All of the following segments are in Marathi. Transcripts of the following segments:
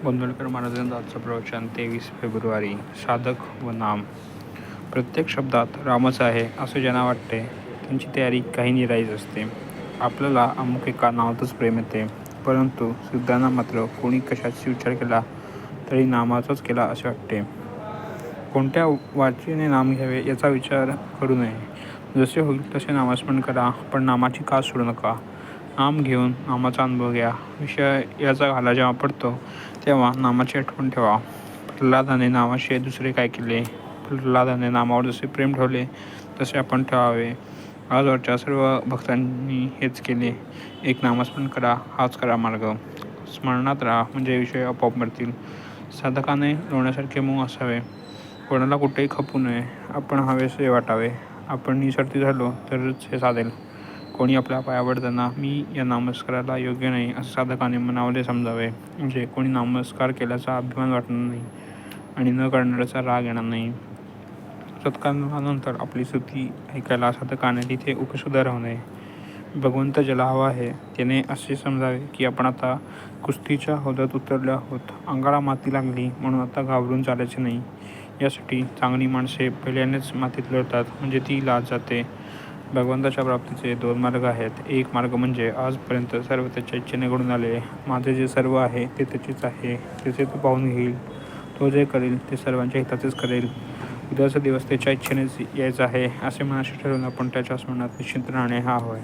गोंधळकर महाराजांचा आजचं प्रवचन 23 फेब्रुवारी. साधक व नाम. प्रत्येक शब्दात रामच आहे असे ज्यांना वाटते त्यांची तयारी काही निराळीच असते. आपल्याला अमुक एका नावातच प्रेम येते, परंतु सिद्धांना मात्र कोणी कशाचा विचार केला तरी नामाचाच केला असे वाटते. कोणत्या वाचेने नाम घ्यावे याचा विचार करू नये. जसे होईल तसे नामस्मरण करा, पण नामाची कास सोडू नका. नाम घेऊन नामाचा अनुभव घ्या. विषय याचा घाला जेव्हा पडतो तेव्हा नामाची आठवण ठेवा. प्रल्हादाने नामाशिवाय दुसरे काय केले? प्रल्हादाने नामावर जसे प्रेम ठेवले तसे आपण ठेवावे. आजवरच्या सर्व भक्तांनी हेच केले. एक नामस्मरण करा, हाच खरा मार्ग. स्मरणात राहा म्हणजे विषय आपोआप मरतील. साधकाने लोण्यासारखे मऊ असावे. कोणाला कुठेही खपू नये. आपण हवेसे वाटावे. आपण निस्वार्थी झालो तरच हे साधेल. कोणी आपल्या पायावर जाताना मी या नामस्काराला योग्य नाही असे साधकाने मनामध्ये समजावे. म्हणजे कोणी नामस्कार केल्याचा अभिमान वाटणार नाही आणि न करणाऱ्याचा राग येणार नाही. सत्कारानंतर आपली स्तुती ऐकायला साधकाने तिथे उपसुद्धा राहू नये. भगवंत ज्याला हवा आहे त्याने असे समजावे की आपण आता कुस्तीच्या हौदात उतरलो आहोत. अंगाला माती लागली म्हणून आता घाबरून चालायचे नाही. यासाठी चांगली माणसे पहिल्यानेच मातीत लोळतात, म्हणजे ती लाज जाते. भगवंताच्या प्राप्तीचे 2 मार्ग आहेत. एक मार्ग म्हणजे आजपर्यंत सर्व त्याच्या इच्छेने घडून आले. माझे जे सर्व आहे ते त्याचेच आहे, त्याचे तो पाहून घेईल. तो जे करेल ते सर्वांच्या हिताचेच करेल. उद्याचा दिवस त्याच्या इच्छेनेच यायचा आहे असे मनाशी ठरवून आपण त्याच्या स्मरणात निश्चिंत राहणे हा होय.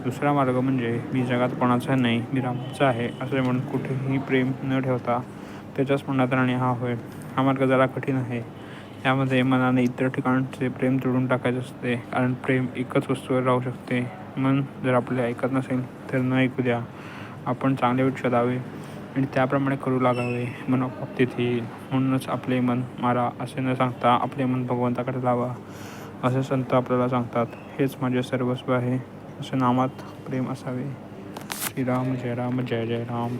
दुसरा मार्ग म्हणजे मी जगात कोणाचा नाही, मी रामाचा आहे असे म्हणून कुठेही प्रेम न ठेवता त्याच्या स्मरणात राहणे हा होय. हा मार्ग जरा कठीण आहे. यामध्ये मनाने इतर ठिकाणचे प्रेम तोडून टाकायचे असते, कारण प्रेम एकच वस्तूवर राहू शकते. मन जर आपले ऐकत नसेल तर न ऐकू द्या. आपण चांगले वाईट शोधावे आणि त्याप्रमाणे करू लागावे. मन आपोआप तेथे येईल. म्हणूनच आपले मन मारा असे न सांगता आपले मन भगवंताकडे लावा असे संत आपल्याला सांगतात. हेच माझे सर्वस्व आहे असे नामात प्रेम असावे. श्रीराम जय राम जय जय राम.